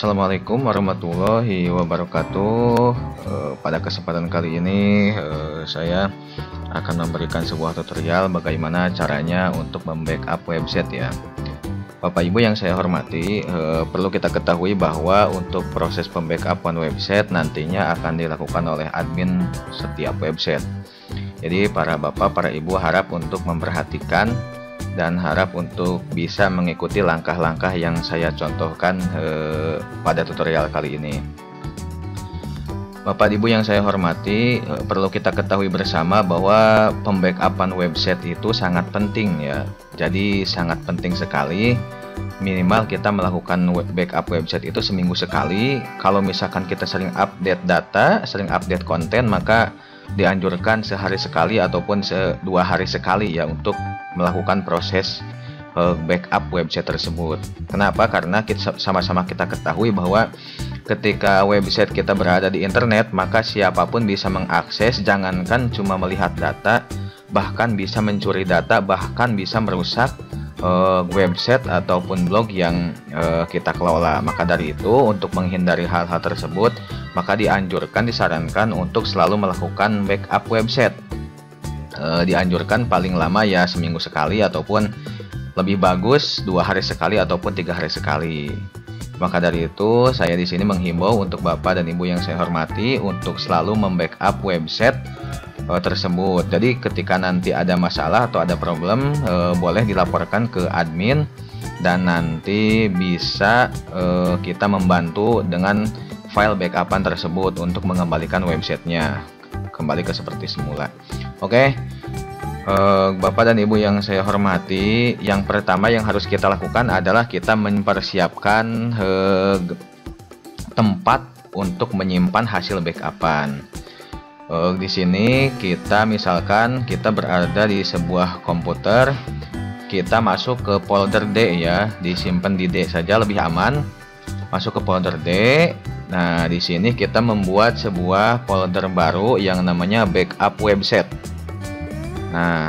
Assalamualaikum warahmatullahi wabarakatuh. Pada kesempatan kali ini saya akan memberikan sebuah tutorial bagaimana caranya untuk membackup website ya. Bapak Ibu yang saya hormati, perlu kita ketahui bahwa untuk proses pembackupan website nantinya akan dilakukan oleh admin setiap website. Jadi para Bapak, para Ibu harap untuk memperhatikan dan harap untuk bisa mengikuti langkah-langkah yang saya contohkan pada tutorial kali ini. Bapak Ibu yang saya hormati, perlu kita ketahui bersama bahwa pembackupan website itu sangat penting ya. Jadi sangat penting sekali, minimal kita melakukan backup website itu seminggu sekali. Kalau misalkan kita sering update data, sering update konten, maka dianjurkan sehari sekali ataupun 2 hari sekali ya untuk melakukan proses backup website tersebut. Kenapa? Karena sama-sama kita ketahui bahwa ketika website kita berada di internet, maka siapapun bisa mengakses, jangankan cuma melihat data, bahkan bisa mencuri data, bahkan bisa merusak website ataupun blog yang kita kelola. Maka dari itu, untuk menghindari hal-hal tersebut, maka disarankan untuk selalu melakukan backup website. Dianjurkan paling lama ya seminggu sekali, ataupun lebih bagus 2 hari sekali ataupun 3 hari sekali. Maka dari itu saya di sini menghimbau untuk Bapak dan Ibu yang saya hormati untuk selalu membackup website tersebut. Jadi ketika nanti ada masalah atau ada problem, boleh dilaporkan ke admin dan nanti bisa kita membantu dengan file backupan tersebut untuk mengembalikan websitenya kembali ke seperti semula. Oke, Bapak dan Ibu yang saya hormati, yang pertama yang harus kita lakukan adalah kita mempersiapkan tempat untuk menyimpan hasil backupan. Di sini kita misalkan kita berada di sebuah komputer, kita masuk ke folder D ya, disimpan di D saja lebih aman. Masuk ke folder D. Nah, di sini kita membuat sebuah folder baru yang namanya backup website. Nah,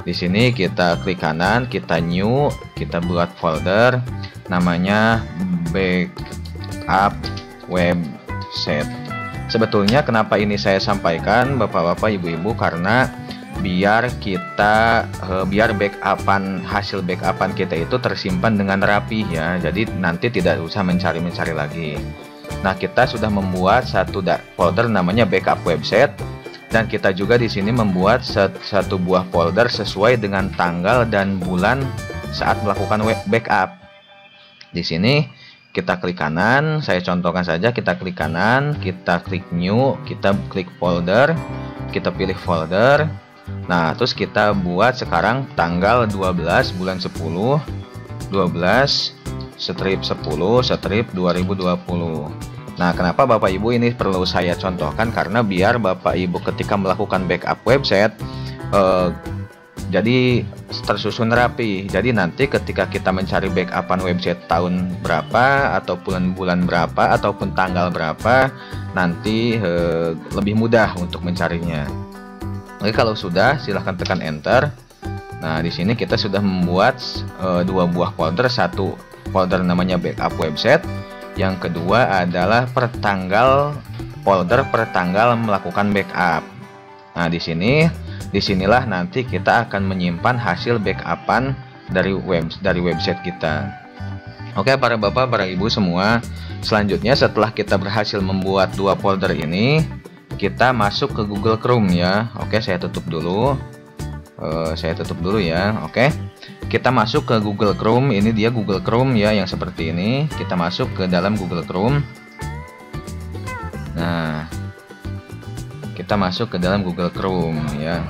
di sini kita klik kanan, kita new, kita buat folder namanya backup website. Sebetulnya kenapa ini saya sampaikan Bapak-bapak, Ibu-ibu, karena biar hasil backupan kita itu tersimpan dengan rapi ya. Jadi nanti tidak usah mencari-mencari lagi. Nah, kita sudah membuat satu folder namanya backup website, dan kita juga di sini membuat satu buah folder sesuai dengan tanggal dan bulan saat melakukan backup. Di sini kita klik kanan, saya contohkan saja, kita klik kanan, kita klik new, kita klik folder, kita pilih folder. Nah, terus kita buat sekarang tanggal 12 bulan 10 12/10/2020. Nah, kenapa Bapak Ibu ini perlu saya contohkan? Karena biar Bapak Ibu ketika melakukan backup website jadi tersusun rapi. Jadi nanti ketika kita mencari backupan website tahun berapa atau bulan berapa ataupun tanggal berapa, nanti lebih mudah untuk mencarinya. Oke, kalau sudah silahkan tekan enter. Nah, di sini kita sudah membuat 2 buah folder. Satu folder namanya backup website, yang kedua adalah folder per tanggal melakukan backup. Nah, disinilah nanti kita akan menyimpan hasil backupan dari website kita. Oke, para Bapak, para Ibu semua, selanjutnya setelah kita berhasil membuat 2 folder ini, kita masuk ke Google Chrome ya. Oke, saya tutup dulu. Ya. Oke, kita masuk ke Google Chrome. Ini dia Google Chrome ya, yang seperti ini. Kita masuk ke dalam Google Chrome. Nah, kita masuk ke dalam Google Chrome ya.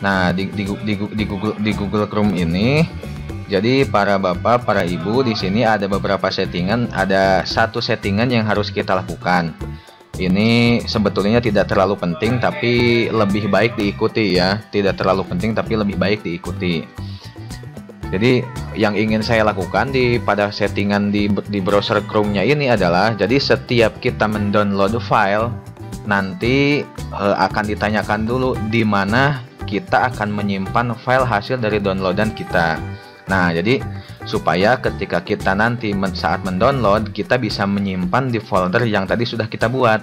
Nah, di Google Chrome ini, jadi para Bapak, para Ibu, di sini ada beberapa settingan. Ada satu settingan yang harus kita lakukan. Ini sebetulnya tidak terlalu penting, tapi lebih baik diikuti ya. Tidak terlalu penting, tapi lebih baik diikuti. Jadi yang ingin saya lakukan pada settingan di browser Chrome-nya ini adalah, jadi setiap kita mendownload file, nanti akan ditanyakan dulu di mana kita akan menyimpan file hasil dari downloadan kita. Nah, jadi supaya ketika kita nanti saat mendownload kita bisa menyimpan di folder yang tadi sudah kita buat.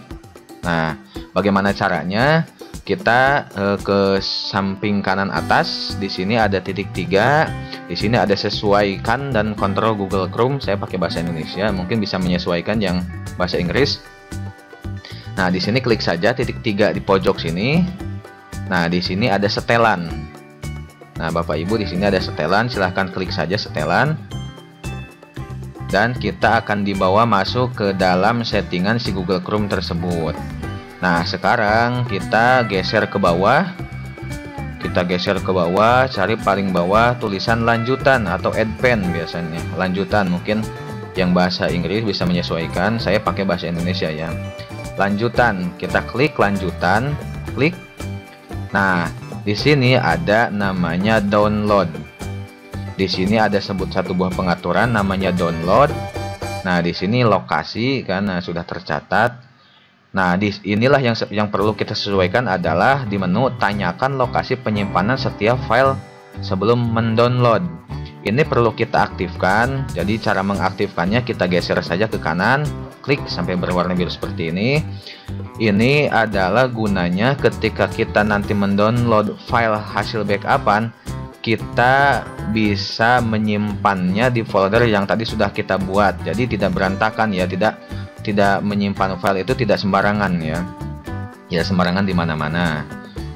Nah, bagaimana caranya? Kita ke samping kanan atas, di sini ada titik 3, di sini ada sesuaikan dan kontrol Google Chrome. Saya pakai bahasa Indonesia, mungkin bisa menyesuaikan yang bahasa Inggris. Nah, di sini klik saja titik 3 di pojok sini. Nah, di sini ada setelan. Nah, Bapak Ibu, di sini ada setelan, silahkan klik saja setelan. Dan kita akan dibawa masuk ke dalam settingan si Google Chrome tersebut. Nah, sekarang kita geser ke bawah. Kita geser ke bawah, cari paling bawah tulisan lanjutan atau add pen biasanya. Lanjutan, mungkin yang bahasa Inggris bisa menyesuaikan, saya pakai bahasa Indonesia ya. Lanjutan, kita klik lanjutan, klik. Nah, di sini ada namanya download. Di sini ada sebut satu buah pengaturan namanya download. Nah, di sini lokasi karena sudah tercatat. Nah, inilah yang perlu kita sesuaikan adalah di menu tanyakan lokasi penyimpanan setiap file sebelum mendownload. Ini perlu kita aktifkan. Jadi cara mengaktifkannya kita geser saja ke kanan, klik sampai berwarna biru seperti ini. Ini adalah gunanya ketika kita nanti mendownload file hasil backupan, kita bisa menyimpannya di folder yang tadi sudah kita buat. Jadi tidak berantakan ya, tidak menyimpan file itu tidak sembarangan ya. Ya sembarangan di mana-mana.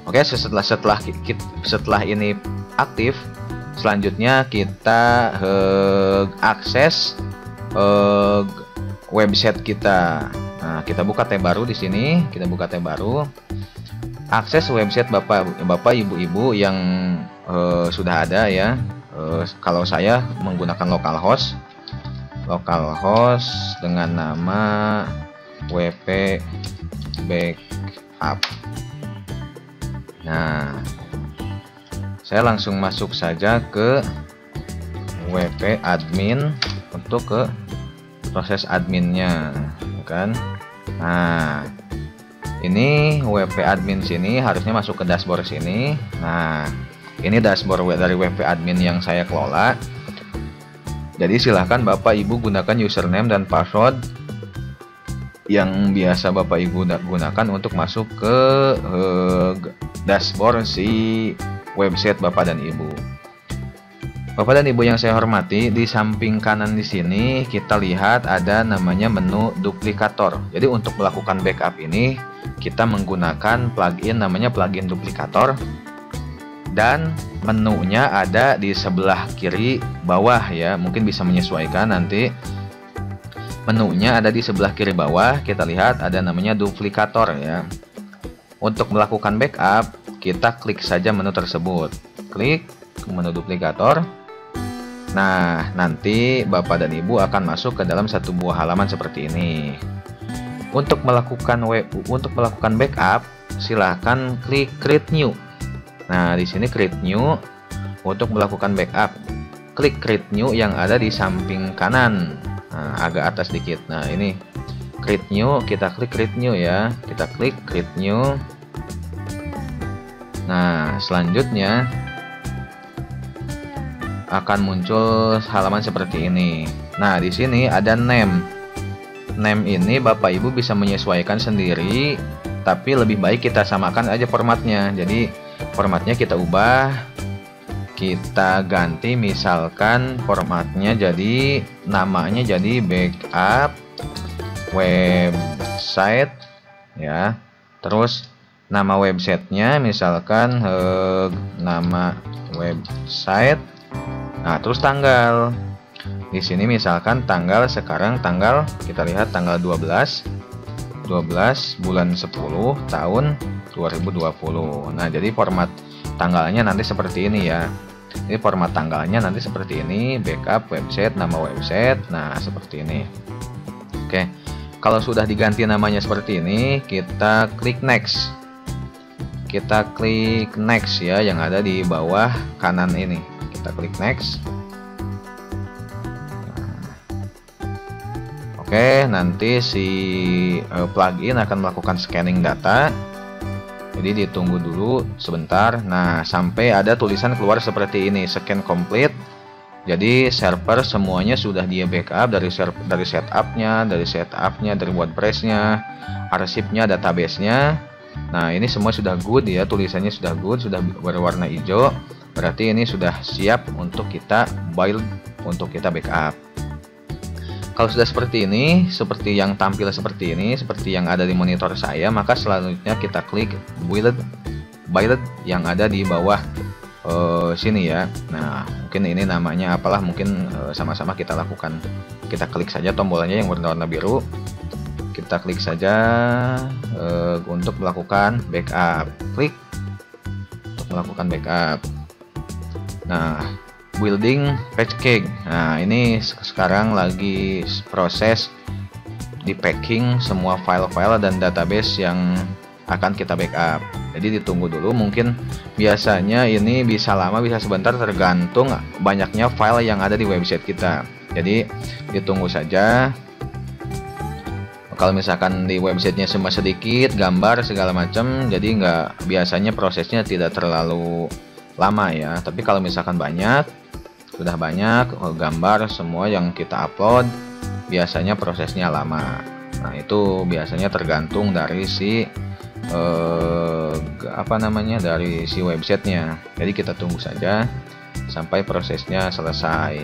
Oke, setelah ini aktif, selanjutnya kita akses website kita. Nah, kita buka tab baru di sini, kita buka tab baru. Akses website Bapak Ibu-ibu yang sudah ada ya. Kalau saya menggunakan localhost dengan nama WP Backup. Nah, saya langsung masuk saja ke WP admin untuk ke proses adminnya, kan? Nah, ini WP admin sini harusnya masuk ke dashboard sini. Nah, ini dashboard dari WP admin yang saya kelola. Jadi silahkan Bapak Ibu gunakan username dan password yang biasa Bapak Ibu gunakan untuk masuk ke dashboard si website Bapak dan Ibu. Bapak dan Ibu yang saya hormati, di samping kanan di sini kita lihat ada namanya menu duplikator. Jadi untuk melakukan backup ini kita menggunakan plugin namanya plugin duplikator. Dan menunya ada di sebelah kiri bawah ya, mungkin bisa menyesuaikan nanti. Menunya ada di sebelah kiri bawah, kita lihat ada namanya duplikator ya. Untuk melakukan backup, kita klik saja menu tersebut. Klik ke menu duplikator. Nah, nanti Bapak dan Ibu akan masuk ke dalam satu buah halaman seperti ini. Untuk melakukan backup, silahkan klik create new. Nah, di sini create new untuk melakukan backup. Klik create new yang ada di samping kanan. Nah, agak atas dikit. Nah, ini create new, kita klik create new ya. Kita klik create new. Nah, selanjutnya akan muncul halaman seperti ini. Nah, di sini ada name. Name ini Bapak Ibu bisa menyesuaikan sendiri, tapi lebih baik kita samakan aja formatnya. Jadi formatnya kita ubah, kita ganti, misalkan formatnya jadi namanya jadi backup website ya. Terus nama websitenya misalkan nama website. Nah, terus tanggal. Di sini misalkan tanggal sekarang kita lihat tanggal 12 bulan 10 tahun 2020. Nah, jadi format tanggalnya nanti seperti ini ya. Ini format tanggalnya nanti seperti ini, backup website, nama website. Nah, seperti ini. Oke. Kalau sudah diganti namanya seperti ini, kita klik next. Kita klik next ya yang ada di bawah kanan ini. Kita klik next. Oke, nanti si plugin akan melakukan scanning data. Jadi ditunggu dulu sebentar. Nah, sampai ada tulisan keluar seperti ini, scan complete. Jadi server semuanya sudah dia backup dari setupnya, dari WordPress-nya, arsipnya, database-nya. Nah, ini semua sudah good ya, tulisannya sudah good, sudah berwarna hijau. Berarti ini sudah siap untuk kita build, untuk kita backup. Kalau sudah seperti ini, seperti yang tampil seperti ini, seperti yang ada di monitor saya, maka selanjutnya kita klik build yang ada di bawah sini ya. Nah, mungkin ini namanya apalah, mungkin sama-sama kita lakukan. Kita klik saja tombolnya yang berwarna biru. Kita klik saja untuk melakukan backup. Klik untuk melakukan backup. Nah, building packaging. Nah, ini sekarang lagi proses di packing semua file-file dan database yang akan kita backup. Jadi ditunggu dulu, mungkin biasanya ini bisa lama bisa sebentar tergantung banyaknya file yang ada di website kita. Jadi ditunggu saja. Kalau misalkan di websitenya cuma sedikit gambar segala macam, jadi biasanya prosesnya tidak terlalu lama ya. Tapi kalau misalkan sudah banyak gambar semua yang kita upload, biasanya prosesnya lama. Nah, itu biasanya tergantung dari dari si websitenya. Jadi kita tunggu saja sampai prosesnya selesai.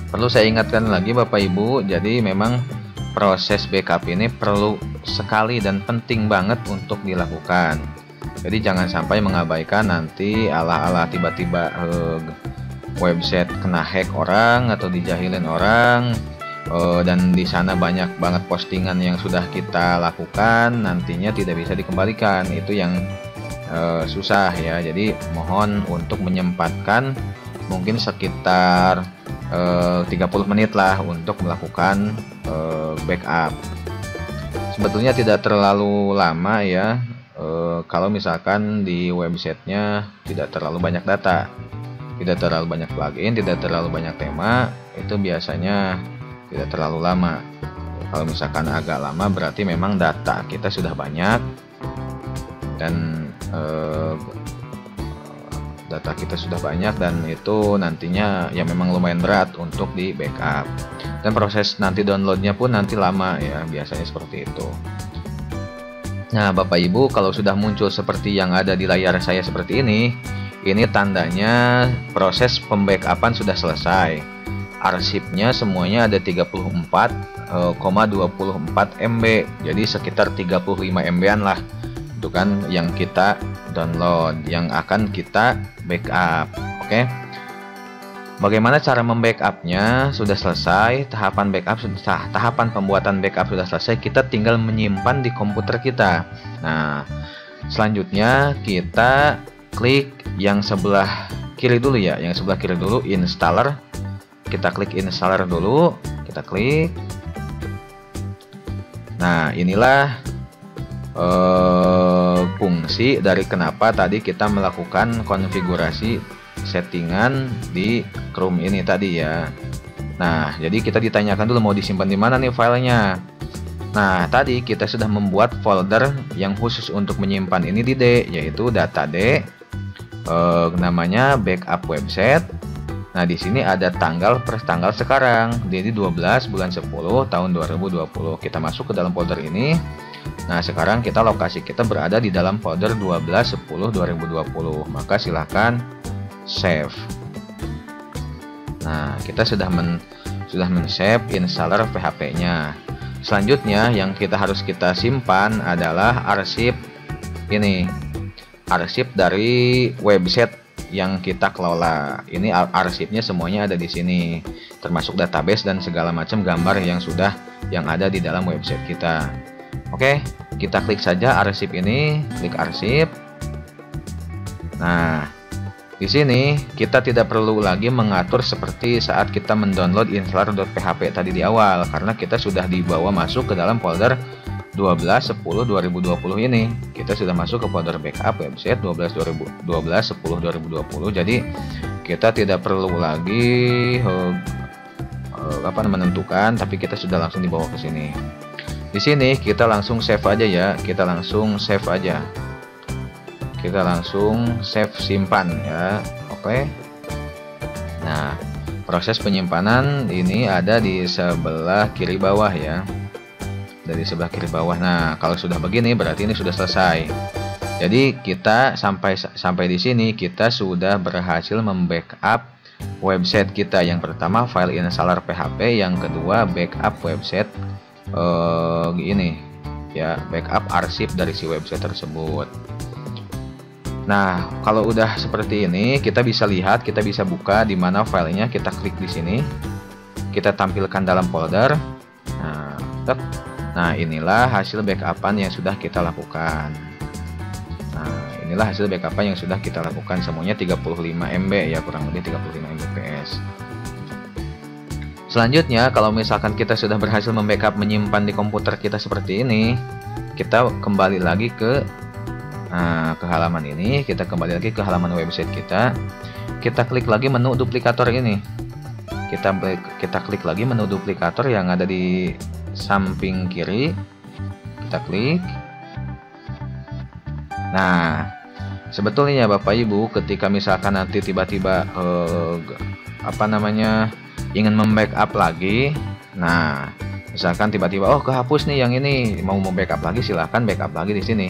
Perlu saya ingatkan lagi Bapak Ibu, jadi memang proses backup ini perlu sekali dan penting banget untuk dilakukan. Jadi jangan sampai mengabaikan, nanti ala-ala tiba-tiba website kena hack orang atau dijahilin orang, dan di sana banyak banget postingan yang sudah kita lakukan, nantinya tidak bisa dikembalikan. Itu yang susah ya. Jadi mohon untuk menyempatkan mungkin sekitar 30 menit lah untuk melakukan backup. Sebetulnya tidak terlalu lama ya, kalau misalkan di websitenya tidak terlalu banyak data, tidak terlalu banyak plugin, tidak terlalu banyak tema, itu biasanya tidak terlalu lama. Kalau misalkan agak lama berarti memang data kita sudah banyak dan itu nantinya ya memang lumayan berat untuk di backup, dan proses nanti downloadnya pun nanti lama ya, biasanya seperti itu. Nah Bapak Ibu, kalau sudah muncul seperti yang ada di layar saya seperti ini tandanya proses pembackupan sudah selesai. Arsipnya semuanya ada 34,24 MB, jadi sekitar 35 MB-an lah. Itu kan yang kita download, yang akan kita backup. Oke. Bagaimana cara membackupnya? Sudah selesai, tahapan backup sudah, tahapan pembuatan backup sudah selesai. Kita tinggal menyimpan di komputer kita. Nah, selanjutnya kita klik yang sebelah kiri dulu ya, yang sebelah kiri dulu, installer. Kita klik installer dulu, kita klik. Nah, inilah fungsi dari kenapa tadi kita melakukan konfigurasi settingan di Chrome ini tadi ya. Nah, jadi kita ditanyakan dulu mau disimpan di mana nih filenya. Nah, tadi kita sudah membuat folder yang khusus untuk menyimpan ini di D, yaitu data D, namanya backup website. Nah, di sini ada tanggal per tanggal sekarang, jadi 12 bulan 10 tahun 2020. Kita masuk ke dalam folder ini. Nah, sekarang lokasi kita berada di dalam folder 12/10/2020. Maka silahkan save. Nah, kita sudah men-save installer PHP-nya. Selanjutnya yang harus kita simpan adalah arsip ini. Arsip dari website yang kita kelola. Ini arsipnya semuanya ada di sini, termasuk database dan segala macam gambar yang ada di dalam website kita. Oke, kita klik saja arsip ini, klik arsip. Nah, di sini kita tidak perlu lagi mengatur seperti saat kita mendownload installer.php tadi di awal, karena kita sudah dibawa masuk ke dalam folder 12/10/2020 ini. Kita sudah masuk ke folder backup website 12/10/2020. Jadi kita tidak perlu lagi menentukan, tapi kita sudah langsung dibawa ke sini. Di sini kita langsung save aja ya. Kita langsung save simpan ya. Oke. Nah, proses penyimpanan ini ada di sebelah kiri bawah ya. Dari sebelah kiri bawah. Nah, kalau sudah begini berarti ini sudah selesai. Jadi kita sampai di sini kita sudah berhasil membackup website kita. Yang pertama file installer PHP, yang kedua backup website ini ya, backup arsip dari si website tersebut. Nah, kalau udah seperti ini kita bisa lihat, kita bisa buka di mana filenya, kita klik di sini. Kita tampilkan dalam folder. Nah, inilah hasil backupan yang sudah kita lakukan. Nah, inilah hasil backupan yang sudah kita lakukan, semuanya 35 MB ya, kurang lebih 35 Mbps. Selanjutnya, kalau misalkan kita sudah berhasil membackup, menyimpan di komputer kita seperti ini, kita kembali lagi ke halaman ini, kita kembali lagi ke halaman website kita. Kita klik lagi menu duplikator ini. Kita klik lagi menu duplikator yang ada di samping kiri, kita klik. Nah, sebetulnya Bapak Ibu ketika misalkan nanti tiba-tiba ingin membackup lagi, nah misalkan tiba-tiba kehapus nih yang ini, mau membackup lagi, silahkan backup lagi di sini.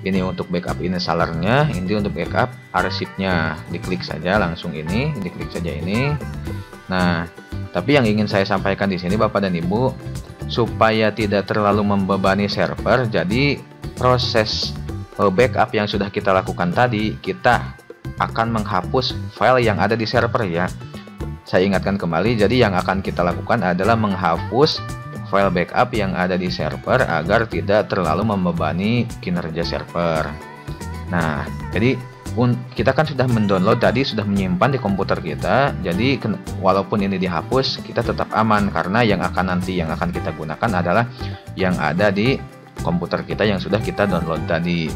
Ini untuk backup installernya, ini untuk backup arsipnya. Diklik saja langsung ini, diklik saja ini. Nah, tapi yang ingin saya sampaikan di sini Bapak dan Ibu, supaya tidak terlalu membebani server, jadi proses backup yang sudah kita lakukan tadi, kita akan menghapus file yang ada di server ya. Saya ingatkan kembali, jadi yang akan kita lakukan adalah menghapus file backup yang ada di server agar tidak terlalu membebani kinerja server. Nah, jadi kita kan sudah mendownload tadi, sudah menyimpan di komputer kita. Jadi walaupun ini dihapus, kita tetap aman karena yang akan kita gunakan adalah yang ada di komputer kita yang sudah kita download tadi.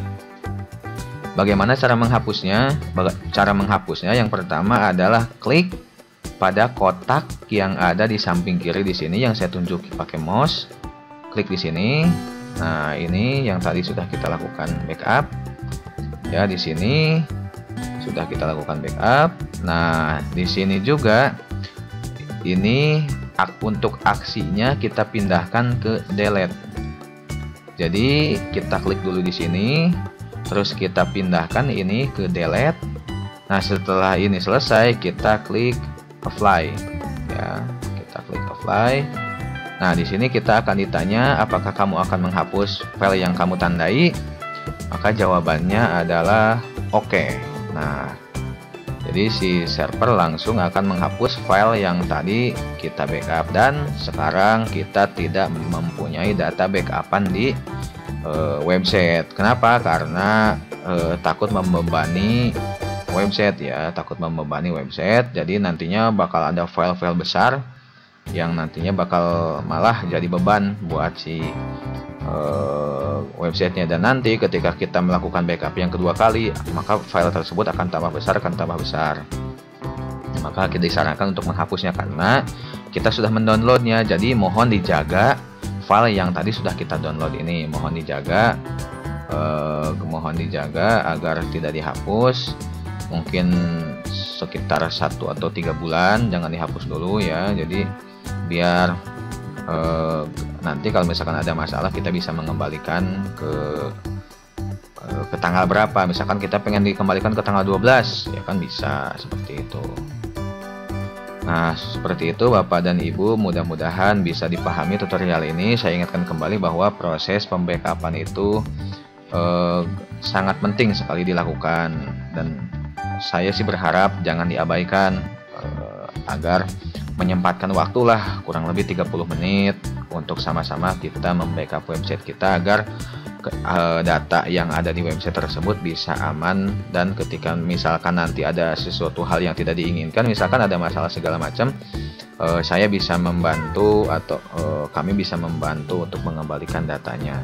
Bagaimana cara menghapusnya? Cara menghapusnya yang pertama adalah klik pada kotak yang ada di samping kiri di sini yang saya tunjuk pakai mouse. Klik di sini. Nah, ini yang tadi sudah kita lakukan backup. Ya, di sini sudah kita lakukan backup. Nah, di sini juga ini untuk aksinya kita pindahkan ke delete. Jadi kita klik dulu di sini, terus kita pindahkan ini ke delete. Nah, setelah ini selesai, kita klik apply. Ya, kita klik apply. Nah, di sini kita akan ditanya apakah kamu akan menghapus file yang kamu tandai. Maka jawabannya adalah oke. Nah, jadi si server langsung akan menghapus file yang tadi kita backup, dan sekarang kita tidak mempunyai data backupan di website. Kenapa? Karena takut membebani website ya, takut membebani website. Jadi nantinya bakal ada file-file besar yang nantinya bakal malah jadi beban buat si websitenya, dan nanti ketika kita melakukan backup yang kedua kali, maka file tersebut akan tambah besar. Maka kita disarankan untuk menghapusnya karena kita sudah mendownloadnya. Jadi mohon dijaga file yang tadi sudah kita download ini, mohon dijaga agar tidak dihapus. Mungkin sekitar 1 atau 3 bulan jangan dihapus dulu ya. Jadi biar nanti kalau misalkan ada masalah kita bisa mengembalikan ke tanggal berapa. Misalkan kita pengen dikembalikan ke tanggal 12 ya kan, bisa seperti itu. Nah, seperti itu Bapak dan Ibu, mudah-mudahan bisa dipahami tutorial ini. Saya ingatkan kembali bahwa proses pembackupan itu sangat penting sekali dilakukan, dan saya sih berharap jangan diabaikan, agar menyempatkan waktulah kurang lebih 30 menit untuk sama-sama kita membackup website kita agar data yang ada di website tersebut bisa aman. Dan ketika misalkan nanti ada sesuatu hal yang tidak diinginkan, misalkan ada masalah segala macam, saya bisa membantu atau kami bisa membantu untuk mengembalikan datanya.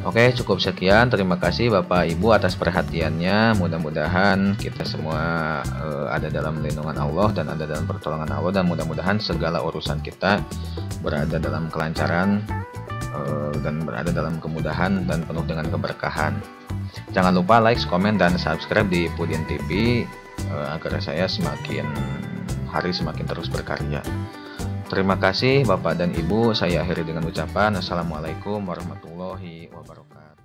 Oke, cukup sekian. Terima kasih Bapak Ibu atas perhatiannya. Mudah-mudahan kita semua ada dalam lindungan Allah dan ada dalam pertolongan Allah, dan mudah-mudahan segala urusan kita berada dalam kelancaran dan berada dalam kemudahan dan penuh dengan keberkahan. Jangan lupa like, komen, dan subscribe di Pudin TV agar saya semakin hari semakin terus berkarya. Terima kasih Bapak dan Ibu, saya akhiri dengan ucapan Assalamualaikum warahmatullahi wabarakatuh.